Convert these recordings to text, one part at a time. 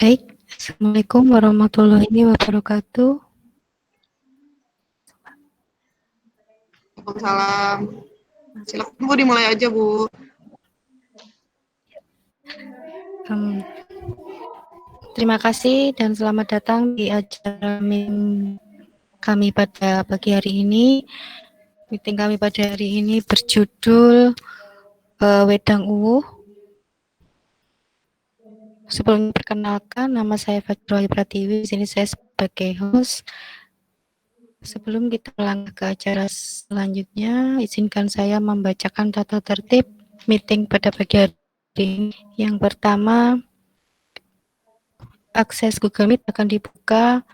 Baik, Assalamualaikum warahmatullahi wabarakatuh. Waalaikumsalam. Silakan Bu, dimulai aja Bu. Terima kasih dan selamat datang di acara kami pada pagi hari ini. Meeting kami pada hari ini berjudul Wedang Uwuh. Sebelum perkenalkan, nama saya Fajrul Pratiwi. Di sini saya sebagai host. Sebelum kita melangkah ke acara selanjutnya, izinkan saya membacakan tata tertib meeting pada pagi hari ini. Yang pertama, akses Google Meet akan dibuka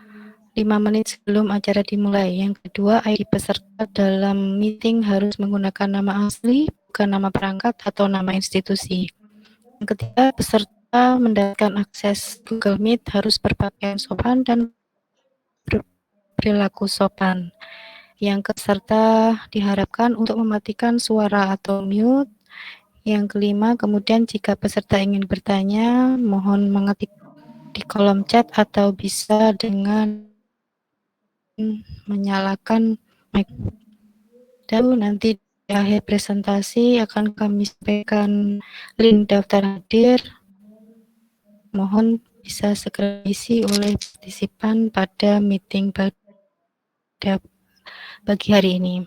5 menit sebelum acara dimulai. Yang kedua, ID peserta dalam meeting harus menggunakan nama asli, bukan nama perangkat atau nama institusi. Yang ketiga, peserta mendapatkan akses Google Meet harus berpakaian sopan dan berperilaku sopan. Yang peserta diharapkan untuk mematikan suara atau mute. Yang kelima, kemudian jika peserta ingin bertanya, mohon mengetik di kolom chat atau bisa dengan menyalakan mic. Dan nanti di akhir presentasi akan kami sampaikan link daftar hadir. Mohon bisa segera diisi oleh partisipan pada meeting pada pagi hari ini.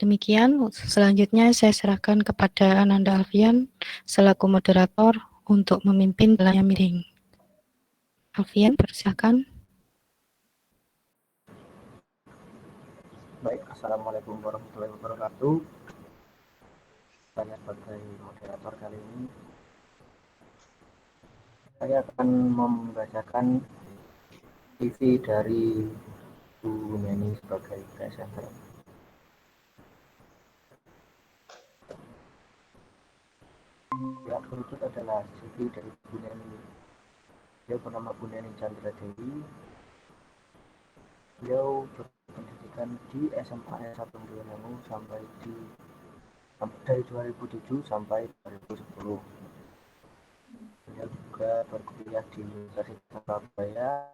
Demikian, selanjutnya saya serahkan kepada Ananda Alfian selaku moderator untuk memimpin jalannya meeting. Alfian, persilakan. Baik, Assalamualaikum warahmatullahi wabarakatuh. Saya sebagai moderator kali ini, saya akan membacakan CV dari Bu Neni sebagai presenter. Yang berikut adalah CV dari Bu Neni. Beliau bernama Bu Neni Chandra Dewi. Beliau berpendidikan di SMA 1 Boyolali sampai dari 2007 sampai 2010. Beliau juga berkuliah di Universitas Surabaya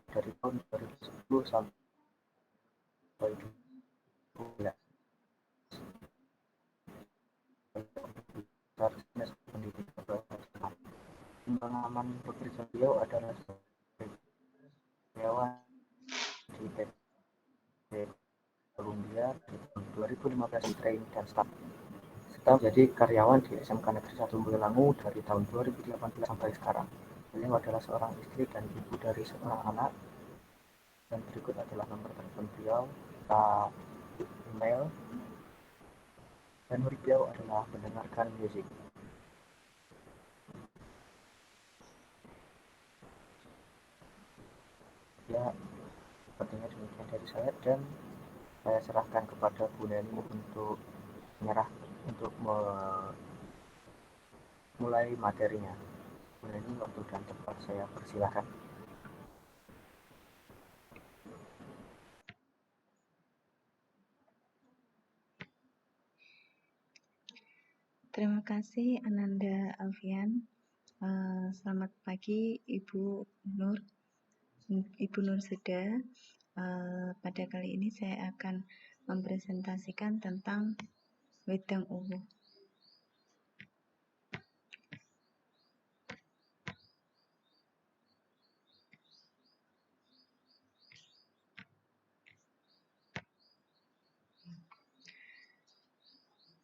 dari tahun 2010 sampai 2012. Pengalaman bekerja beliau adalah sebagai karyawan di PT Columbia di tahun 2015 di training dan staff, serta menjadi karyawan di SMK Negeri 1 Boyolangu dari tahun 2018 sampai sekarang. Beliau adalah seorang istri dan ibu dari seorang anak. Dan berikut adalah nomor telepon beliau, email, dan hobi beliau adalah mendengarkan musik. Ya, sepertinya demikian dari saya, dan saya serahkan kepada Bu Neni untuk mulai materinya. Bu Neni, waktu dan tempat saya persilahkan. Terima kasih Ananda Alfian. Selamat pagi Ibu Nur Seda. Pada kali ini saya akan mempresentasikan tentang Wedang Uwuh.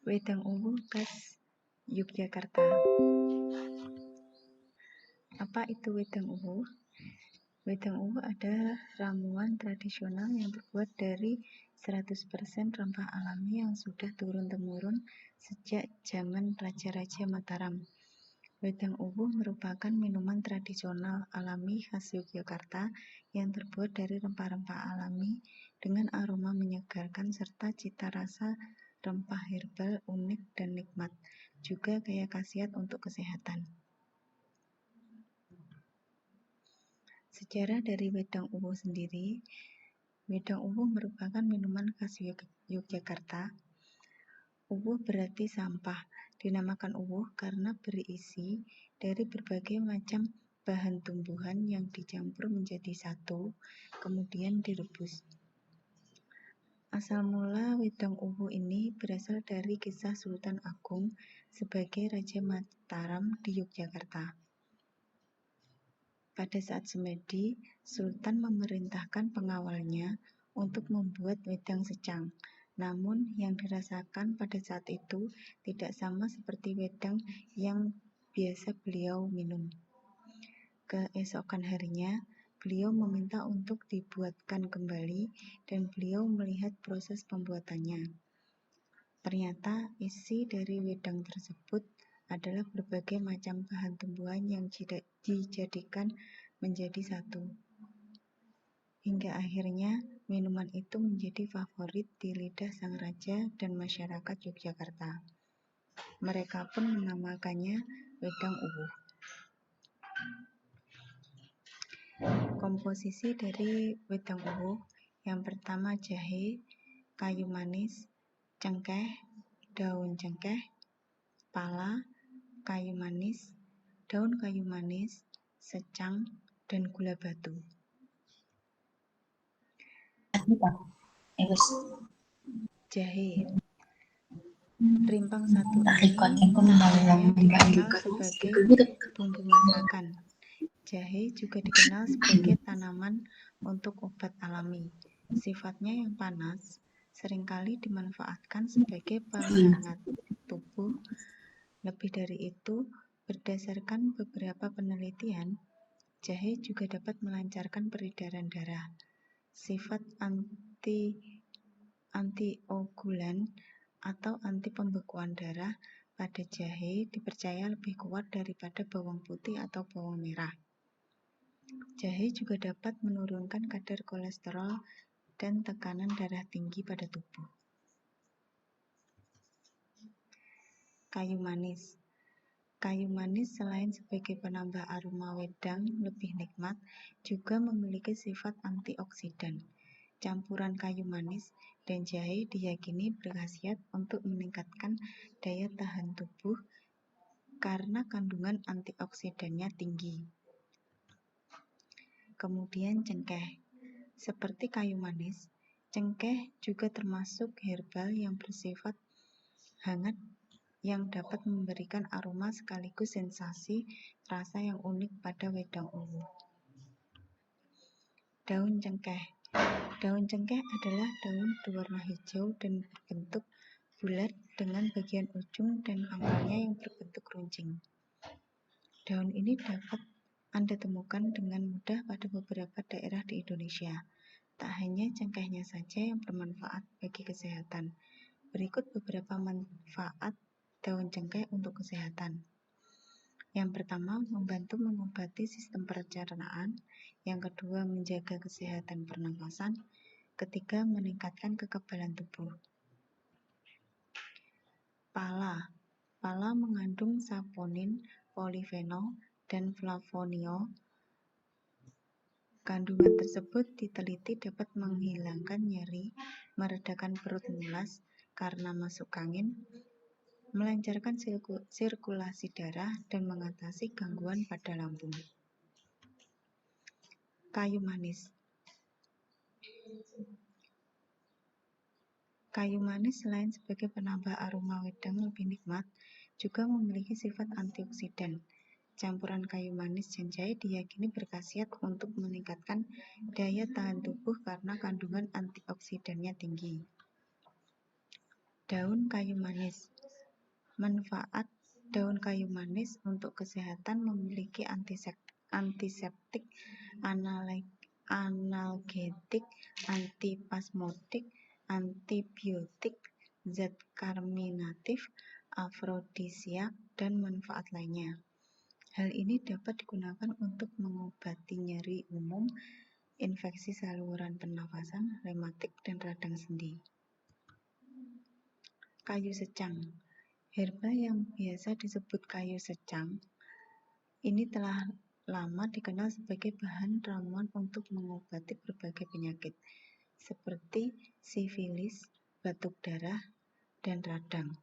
Wedang Uwuh khas Yogyakarta. Apa itu Wedang Uwuh? Wedang Uwuh adalah ramuan tradisional yang terbuat dari 100% rempah alami yang sudah turun-temurun sejak zaman Raja-Raja Mataram. Wedang Uwuh merupakan minuman tradisional alami khas Yogyakarta yang terbuat dari rempah-rempah alami dengan aroma menyegarkan serta cita rasa rempah herbal unik dan nikmat, juga kaya khasiat untuk kesehatan. Sejarah dari Wedang Uwuh sendiri. Wedang Uwuh merupakan minuman khas Yogyakarta. Uwuh berarti sampah. Dinamakan uwuh karena berisi dari berbagai macam bahan tumbuhan yang dicampur menjadi satu, kemudian direbus. Asal mula wedang uwuh ini berasal dari kisah Sultan Agung sebagai Raja Mataram di Yogyakarta. Pada saat semedi, Sultan memerintahkan pengawalnya untuk membuat wedang secang. Namun, yang dirasakan pada saat itu tidak sama seperti wedang yang biasa beliau minum. Keesokan harinya, beliau meminta untuk dibuatkan kembali dan beliau melihat proses pembuatannya. Ternyata isi dari wedang tersebut adalah berbagai macam bahan tumbuhan yang dijadikan menjadi satu. Hingga akhirnya minuman itu menjadi favorit di lidah sang raja dan masyarakat Yogyakarta. Mereka pun menamakannya wedang uwuh. Komposisi dari wedang uwuh yang pertama jahe, kayu manis, cengkeh, daun cengkeh, pala, kayu manis, daun kayu manis, secang, dan gula batu. Jahe. Rimpang satu ini awalnya dikenal sebagai bumbu masakan. Jahe juga dikenal sebagai tanaman untuk obat alami. Sifatnya yang panas seringkali dimanfaatkan sebagai penghangat tubuh. Lebih dari itu, berdasarkan beberapa penelitian, jahe juga dapat melancarkan peredaran darah. Sifat antiogulan atau anti pembekuan darah pada jahe dipercaya lebih kuat daripada bawang putih atau bawang merah. Jahe juga dapat menurunkan kadar kolesterol dan tekanan darah tinggi pada tubuh. Kayu manis. Kayu manis selain sebagai penambah aroma wedang lebih nikmat, juga memiliki sifat antioksidan. Campuran kayu manis dan jahe diyakini berkhasiat untuk meningkatkan daya tahan tubuh karena kandungan antioksidannya tinggi. Kemudian cengkeh. Seperti kayu manis, cengkeh juga termasuk herbal yang bersifat hangat yang dapat memberikan aroma sekaligus sensasi rasa yang unik pada wedang uwuh. Daun cengkeh. Daun cengkeh adalah daun berwarna hijau dan berbentuk bulat dengan bagian ujung dan pangkalnya yang berbentuk runcing. Daun ini dapat Anda temukan dengan mudah pada beberapa daerah di Indonesia. Tak hanya cengkehnya saja yang bermanfaat bagi kesehatan. Berikut beberapa manfaat daun cengkeh untuk kesehatan. Yang pertama, membantu mengobati sistem pencernaan. Yang kedua, menjaga kesehatan pernafasan. Ketiga, meningkatkan kekebalan tubuh. Pala. Pala mengandung saponin, polifenol, dan flavonol. Kandungan tersebut diteliti dapat menghilangkan nyeri, meredakan perut mulas karena masuk angin, melancarkan sirkulasi darah, dan mengatasi gangguan pada lambung. Kayu manis. Kayu manis selain sebagai penambah aroma wedang lebih nikmat, juga memiliki sifat antioksidan. Campuran kayu manis dan jahe diyakini berkhasiat untuk meningkatkan daya tahan tubuh karena kandungan antioksidannya tinggi. Daun kayu manis. Manfaat daun kayu manis untuk kesehatan memiliki antiseptik, analgetik, antispasmodik, antibiotik, zat karminatif, afrodisiak, dan manfaat lainnya. Hal ini dapat digunakan untuk mengobati nyeri umum, infeksi saluran pernafasan, rematik, dan radang sendi. Kayu secang. Herba yang biasa disebut kayu secang ini telah lama dikenal sebagai bahan ramuan untuk mengobati berbagai penyakit seperti sifilis, batuk darah, dan radang.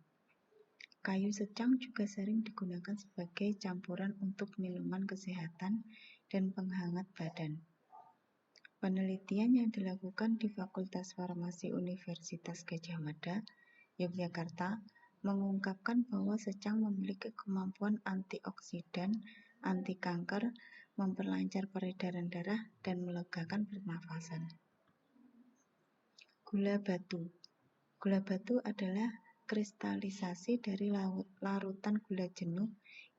Kayu secang juga sering digunakan sebagai campuran untuk minuman kesehatan dan penghangat badan. Penelitian yang dilakukan di Fakultas Farmasi Universitas Gadjah Mada, Yogyakarta, mengungkapkan bahwa secang memiliki kemampuan antioksidan, anti kanker, memperlancar peredaran darah, dan melegakan pernafasan. Gula batu. Gula batu adalah kristalisasi dari larutan gula jenuh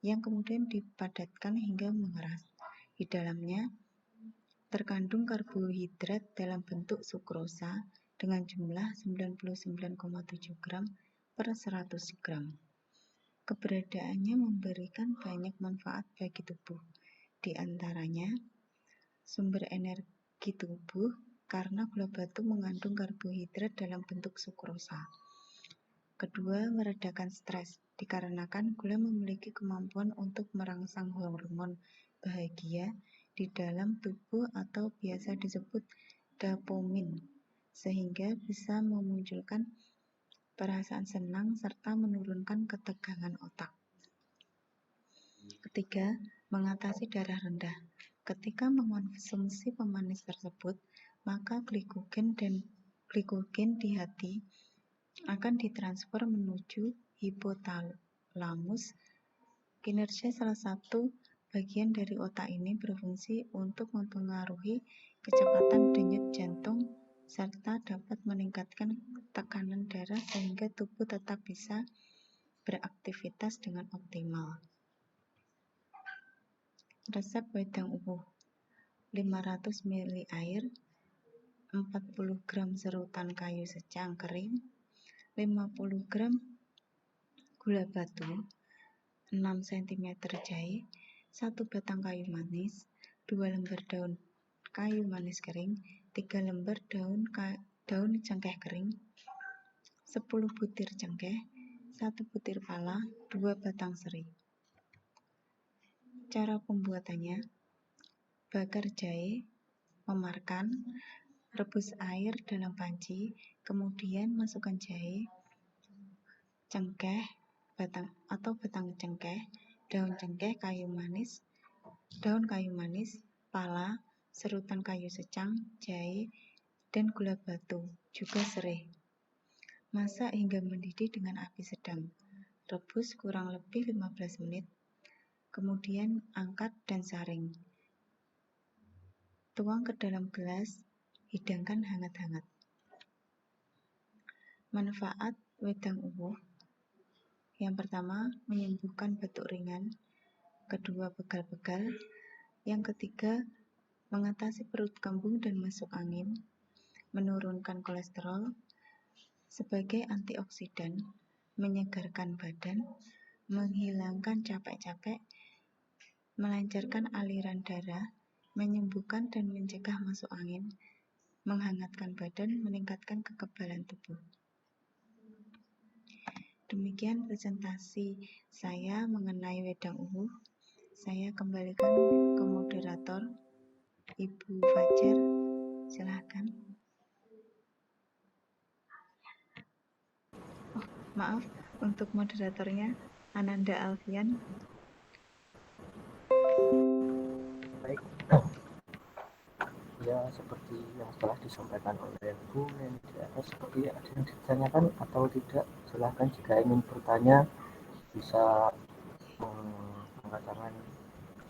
yang kemudian dipadatkan hingga mengeras. Di dalamnya terkandung karbohidrat dalam bentuk sukrosa dengan jumlah 99,7 gram per 100 gram. Keberadaannya memberikan banyak manfaat bagi tubuh, di antaranya sumber energi tubuh karena gula batu mengandung karbohidrat dalam bentuk sukrosa. Kedua, meredakan stres, dikarenakan gula memiliki kemampuan untuk merangsang hormon bahagia di dalam tubuh atau biasa disebut dopamin, sehingga bisa memunculkan perasaan senang serta menurunkan ketegangan otak. Ketiga, mengatasi darah rendah. Ketika mengonsumsi pemanis tersebut, maka glikogen di hati akan ditransfer menuju hipotalamus. Kinerja salah satu bagian dari otak ini berfungsi untuk mempengaruhi kecepatan denyut jantung serta dapat meningkatkan tekanan darah sehingga tubuh tetap bisa beraktivitas dengan optimal. Resep wedang uwuh: 500 ml air, 40 gram serutan kayu secang kering, 50 gram gula batu, 6 cm jahe, 1 batang kayu manis, 2 lembar daun kayu manis kering, 3 lembar daun cengkeh kering, 10 butir cengkeh, 1 butir pala, 2 batang serai. Cara pembuatannya: bakar jahe, memarkan, rebus air dalam panci, kemudian masukkan jahe, cengkeh, batang cengkeh, daun cengkeh, daun kayu manis, pala, serutan kayu secang, jahe, dan gula batu, juga serai. Masak hingga mendidih dengan api sedang. Rebus kurang lebih 15 menit. Kemudian angkat dan saring. Tuang ke dalam gelas, hidangkan hangat-hangat. Manfaat wedang uwuh: yang pertama, menyembuhkan batuk ringan. Kedua, pegal-pegal. Yang ketiga, mengatasi perut kembung dan masuk angin. Menurunkan kolesterol. Sebagai antioksidan, menyegarkan badan, menghilangkan capek-capek, melancarkan aliran darah, menyembuhkan dan mencegah masuk angin, menghangatkan badan, meningkatkan kekebalan tubuh. Demikian presentasi saya mengenai wedang uwuh. Saya kembalikan ke moderator, Ibu Fajar. Silakan. Maaf, untuk moderatornya Ananda Alfian. Baik, ya seperti yang telah disampaikan oleh Bu Neni di atas, seperti ada yang ditanyakan atau tidak, silahkan jika ingin bertanya bisa mengangkat tangan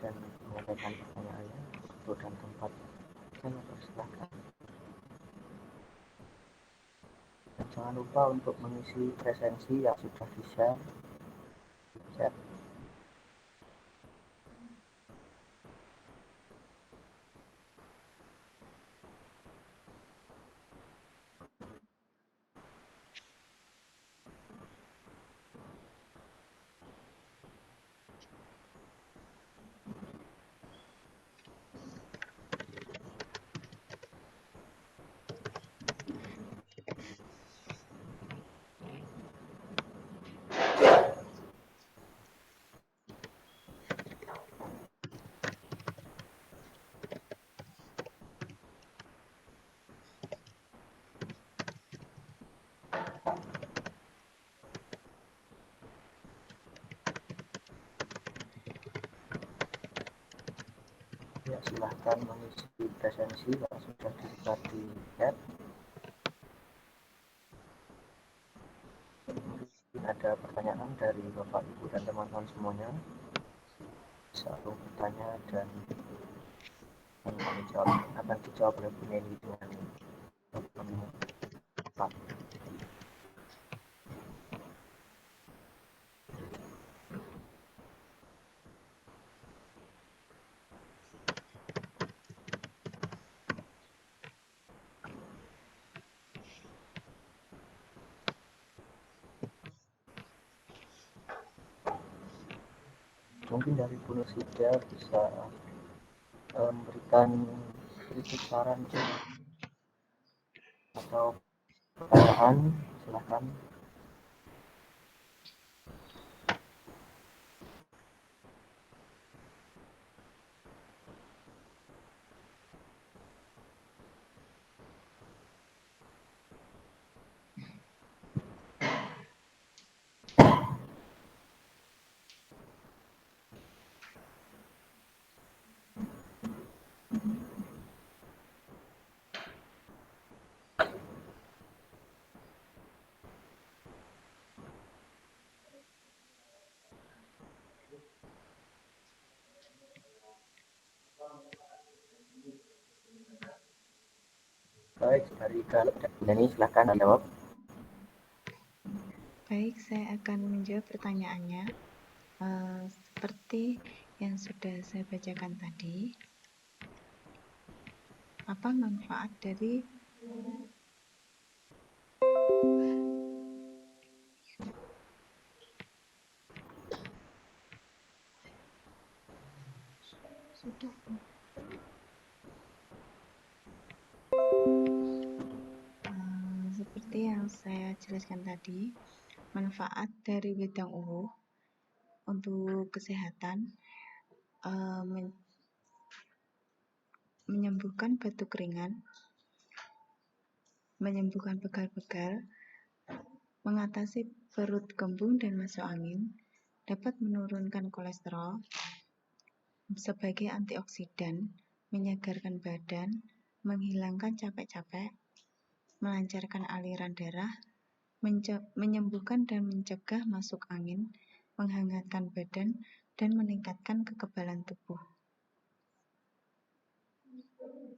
dan menyampaikan pertanyaannya. Waktu dan tempat saya persilahkan. Dan jangan lupa untuk mengisi presensi yang sudah di-share di chat. silahkan mengisi presensi yang sudah disebar di chat. Mungkin ada pertanyaan dari Bapak, Ibu, dan teman-teman semuanya. Bisa bertanya dan akan dijawab oleh Bu Neni dengan tepat. Mungkin dari Bu Nursida bisa memberikan kritik, saran atau pertanyaan, silahkan. Baik, dari Bu Neni silahkan jawab. Baik, saya akan menjawab pertanyaannya. Seperti yang sudah saya bacakan tadi, apa manfaat dari seperti yang saya jelaskan tadi, manfaat dari wedang uwu untuk kesehatan menyembuhkan batuk ringan, menyembuhkan pegal-pegal, mengatasi perut kembung dan masuk angin, dapat menurunkan kolesterol, sebagai antioksidan, menyegarkan badan, menghilangkan capek-capek, melancarkan aliran darah, menyembuhkan dan mencegah masuk angin, menghangatkan badan, dan meningkatkan kekebalan tubuh.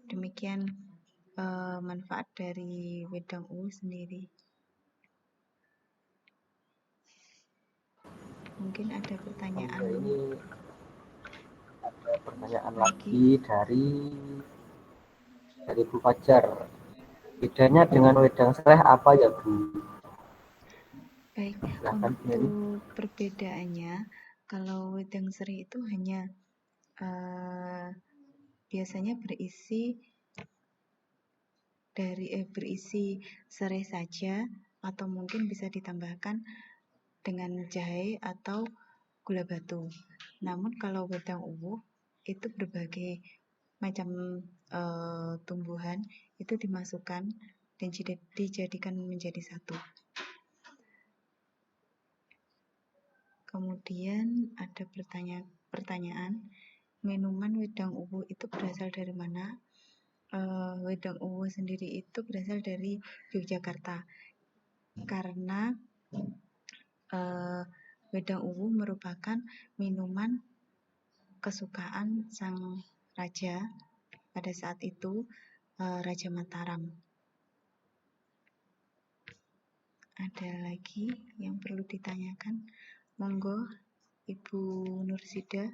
Demikian manfaat dari wedang uwu sendiri. Mungkin ada pertanyaan Ini ada pertanyaan lagi dari Bu Fajar. Bedanya dengan wedang sereh apa ya, Bu? Baik, Silahkan, Bu Neni. untuk perbedaannya, kalau wedang sereh itu hanya biasanya berisi serai saja, atau mungkin bisa ditambahkan dengan jahe atau gula batu. Namun kalau wedang uwu itu berbagai macam tumbuhan itu dimasukkan dan dijadikan menjadi satu. Kemudian ada pertanyaan, minuman wedang uwu itu berasal dari mana? Wedang uwu sendiri itu berasal dari Yogyakarta, karena wedang uwu merupakan minuman kesukaan sang raja pada saat itu, Raja Mataram. Ada lagi yang perlu ditanyakan? Monggo, Ibu Nursida.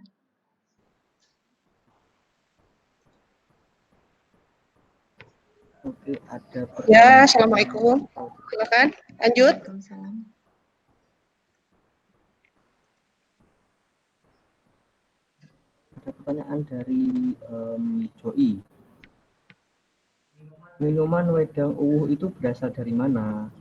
Oke, ada pertanyaan. Ya, Assalamualaikum. Silakan, lanjut. Waalaikumsalam. Ada pertanyaan dari Joey. Minuman wedang uwu itu berasal dari mana?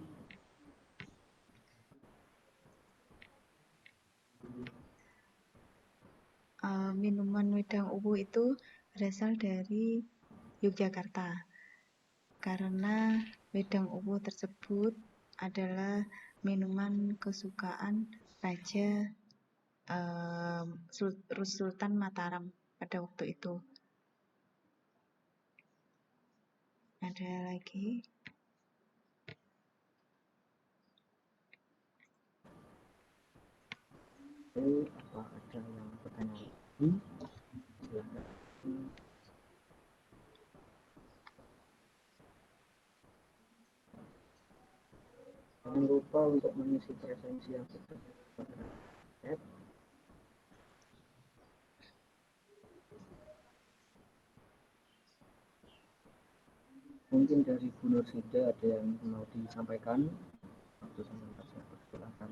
Minuman wedang uwu itu berasal dari Yogyakarta, karena wedang uwu tersebut adalah minuman kesukaan Raja Sultan Mataram pada waktu itu. Ada lagi? Apa ada yang pertanyaan lagi? Silakan. Jangan lupa untuk mengisi presensi yang sudah terdapat. Mungkin dari Bu Nursida ada yang mau disampaikan. Waktu sampai saya persilakan.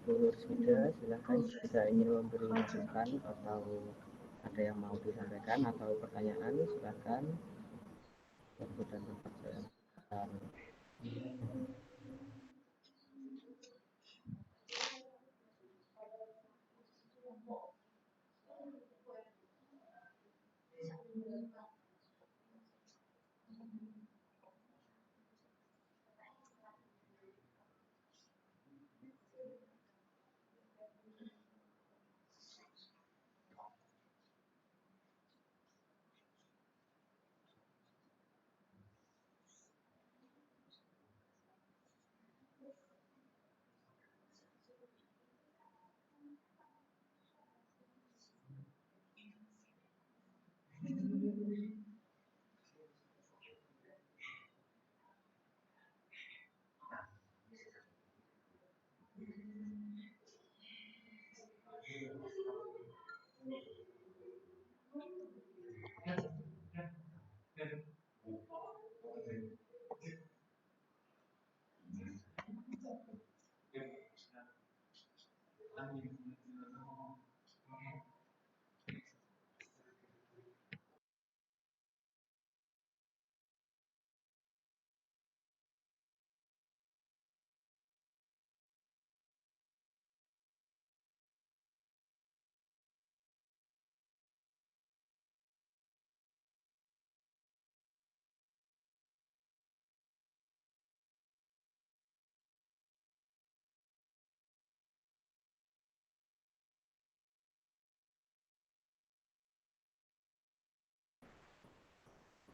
Bu Nursida, silakan jika ingin memberi masukan atau ada yang mau disampaikan atau pertanyaan, silakan. Waktu dan tempat saya akan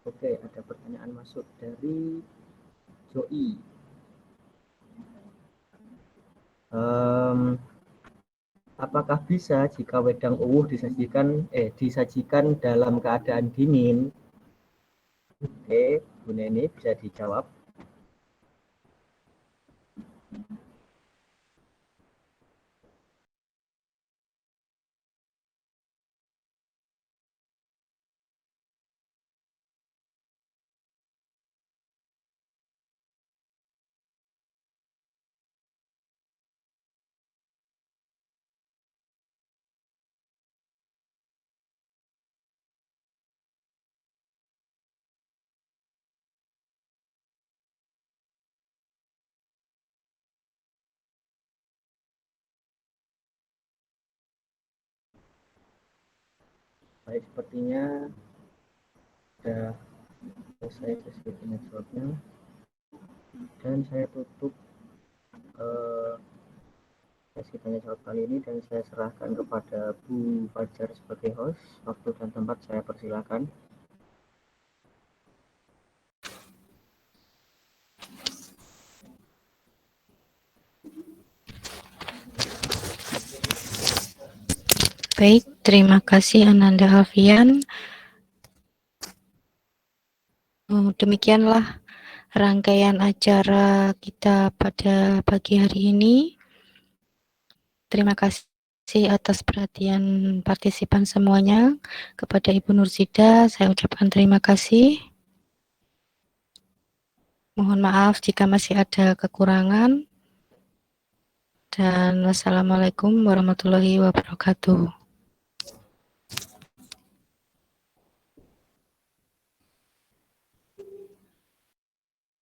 Oke, ada pertanyaan masuk dari Joey. Apakah bisa jika wedang uwuh disajikan dalam keadaan dingin? Oke, Bu Neni bisa dijawab. Baik, sepertinya sudah selesai sesi tanya jawabnya, dan saya tutup sesi tanya jawab kali ini dan saya serahkan kepada Bu Fajar sebagai host. Waktu dan tempat saya persilakan. Baik, terima kasih Ananda Alfian. Demikianlah rangkaian acara kita pada pagi hari ini. Terima kasih atas perhatian partisipan semuanya. Kepada Ibu Nursida, saya ucapkan terima kasih. Mohon maaf jika masih ada kekurangan. Dan wassalamualaikum warahmatullahi wabarakatuh.